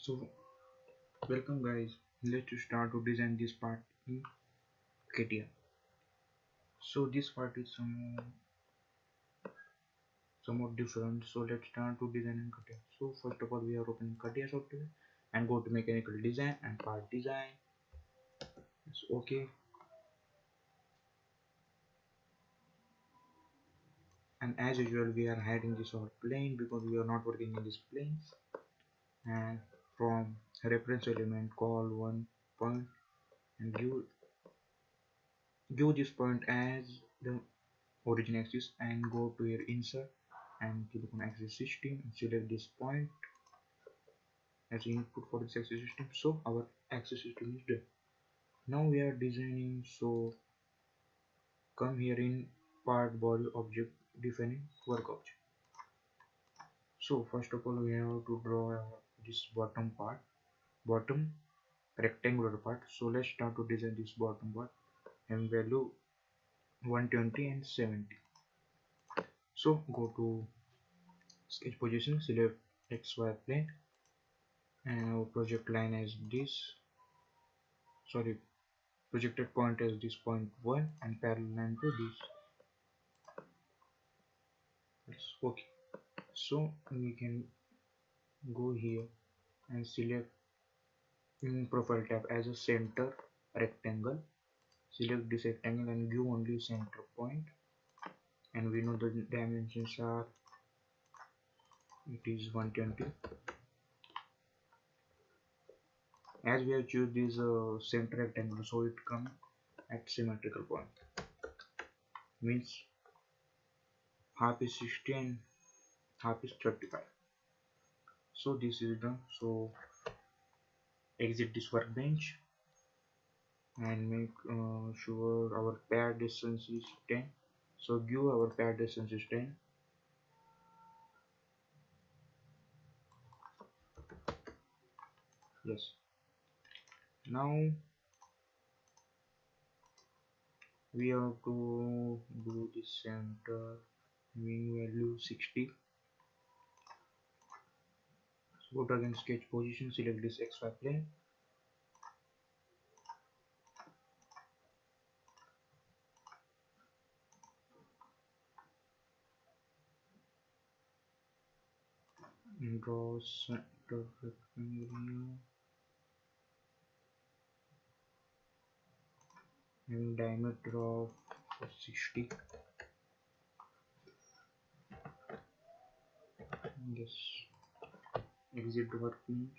So welcome guys, let's start to design this part in Catia. So this part is somewhat different, so let's start to design in Catia. So first of all we are opening Catia software and go to mechanical design and part design. It's okay, and as usual we are hiding this our plane because we are not working in this planes. And from reference element call one point and give this point as the origin axis and go to your insert and click on axis system and select this point as input for this axis system. So our axis system is done. Now we are designing, so come here in part body object defining work object. So first of all we have to draw this bottom rectangular part. So let's start to design this bottom part and value 120 and 70. So go to sketch position, select XY plane and our project line as this, projected point as this point 1 and parallel line to this. It's okay. So we can go here and select in profile tab as a center rectangle. Select this rectangle and give only center point, and we know the dimensions are, it is 120. As we have choose this center rectangle, so it come at symmetrical point, means half is 60 and half is 35. So this is done. So exit this workbench and make sure our pair distance is 10. So give our pair distance is 10. Yes. Now we have to do the center mean value 60. So go to again sketch position, select this XY plane and draw center rectangle and diameter of 60. Yes. Exit the workbench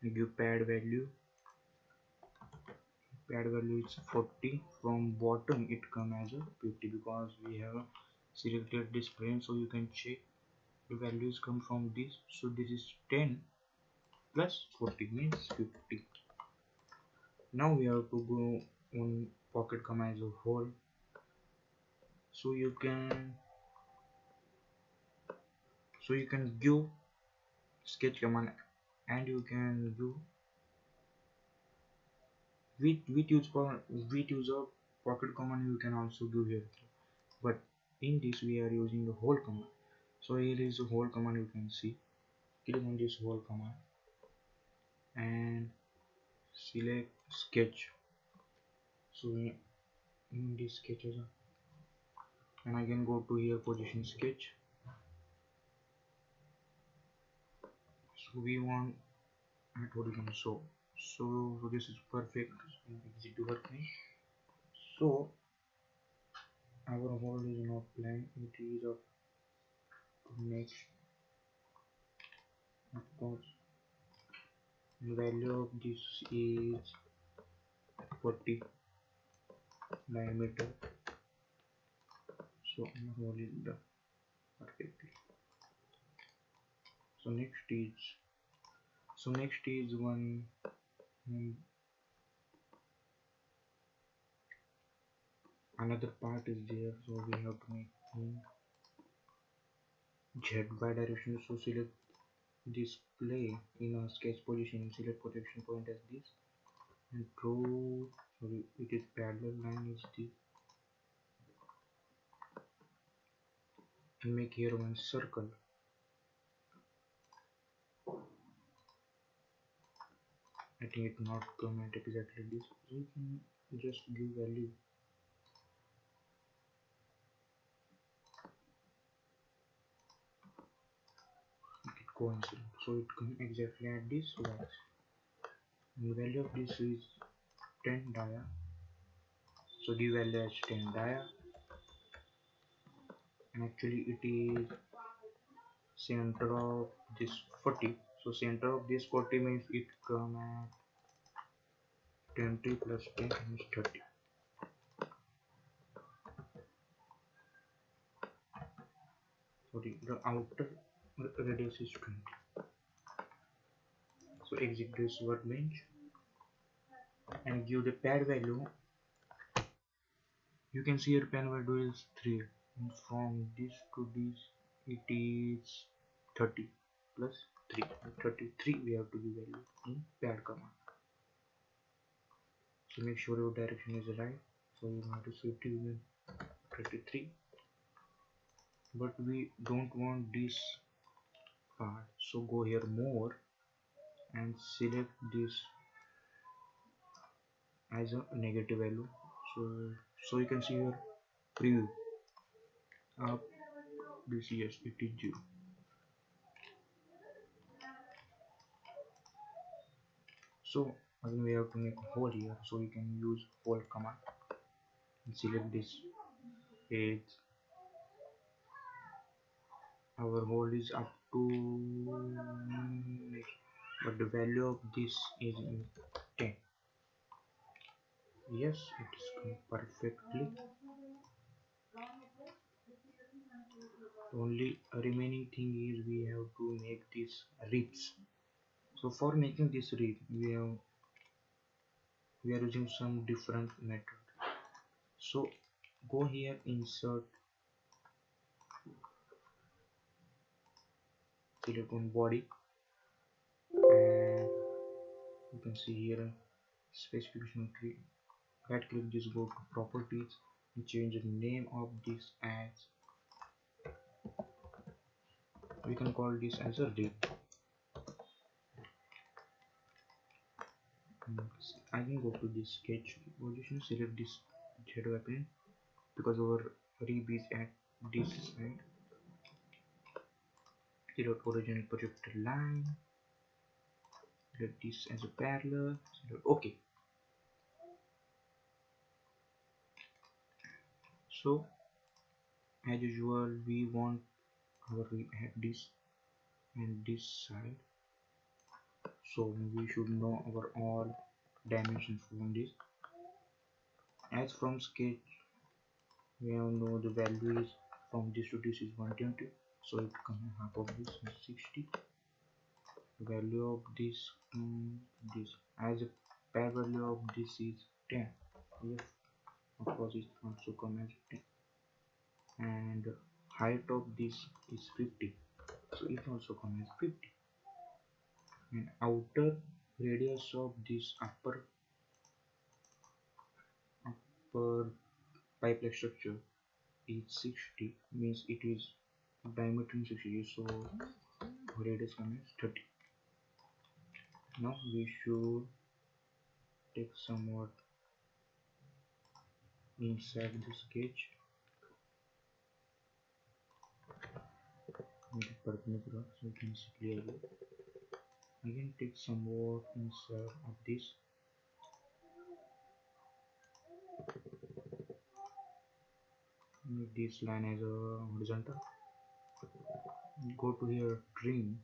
and give pad value is 40. From bottom it come as a 50 because we have selected this plane, so you can check the values come from this. So this is 10 plus 40 means 50. Now we have to go on pocket come as a whole, so you can give sketch command and you can do with use of pocket command you can also do here, but in this we are using the whole command. So here is the whole command, you can see. Click on this whole command and select sketch. So in this sketch and again go to here position sketch. So we want at origin, so this is perfect. Exit to workbench. So our hole is not planned, it is up to next. Of course the value of this is 40 diameter, so our hole is done perfectly. So next is one another part is there, so we have to make ZY direction. So select display in a sketch position, select projection point as this and draw, sorry, it is parallel line is this, and make here one circle. think it not comment exactly this, so you can just give value. It coincide, so it come exactly at this wax. And the value of this is 10 dia, so give value as 10 dia, and actually it is center of this 40, so center of this 40 means it come at 20 plus 10 is 30. Sorry, the outer radius is 20. So exit this workbench and give the pad value. You can see your pad value is 3, and from this to this it is 30 plus 3, 33 we have to give value in pad command. So make sure your direction is right, so you have to shift even 33, but we don't want this part, so go here more and select this as a negative value, so you can see your preview up this, yes it is 0. So again we have to make a hole here, so we can use hole command and select this edge. Our hole is up to but the value of this is 10. Yes, it is come perfectly. Only remaining thing is we have to make this ribs. So for making this rib we are using some different method. So go here, insert, select on body, and you can see here specification tree. Right click this, go to properties and change the name of this as, we can call this as a rib. I can go to this sketch position, select this Z weapon because our rib is at this side. Select original projected line, select this as a parallel, select OK. So as usual we want our rib at this and this side, so we should know our all dimensions from this. As from sketch we have know the value is from this to this is 120, so it comes half of this is 60. The value of this this as a pair value of this is 10. Yes, of course it also come as 10, and height of this is 50, so it also come as 50, and outer radius of this upper pipe like structure is 60, means it is diameter 60, so radius comes as 30. Now we should take somewhat inside the sketch with the perpendicular, so you can see clearly. Again take somewhat inside of this, make this line as a horizontal. Go to here, trim,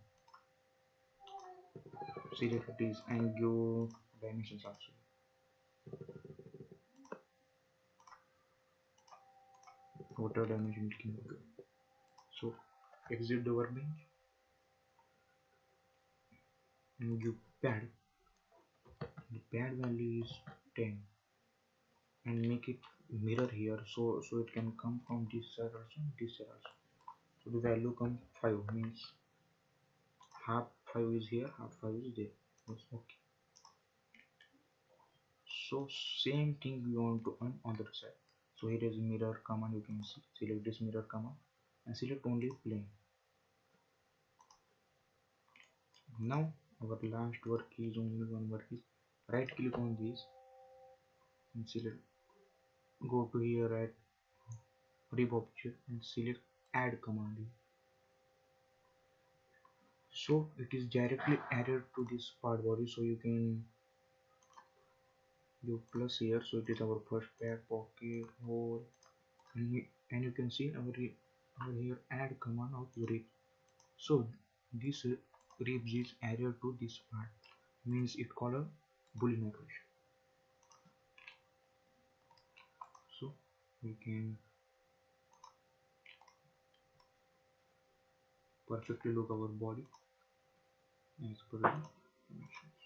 select this and give dimensions also. Whatever dimension it can be. So exit the workbench and give pad. The pad value is 10 and make it mirror here, so it can come from this side also, this side also. So the value comes 5, means half 5 is here, half 5 is there. Yes, okay. So same thing we want to on other side. So here is mirror command, you can see, select this mirror command and select only plane. Now our last work is only one work is right click on this and select, go to here at rib object and select add command here. So it is directly added to this part body, so you can do plus here. So it is our first pack pocket hole, and you can see our here add command of rib. So this ribs is added to this part, means it called a boolean operation. So we can perfectly look our body as per the dimensions.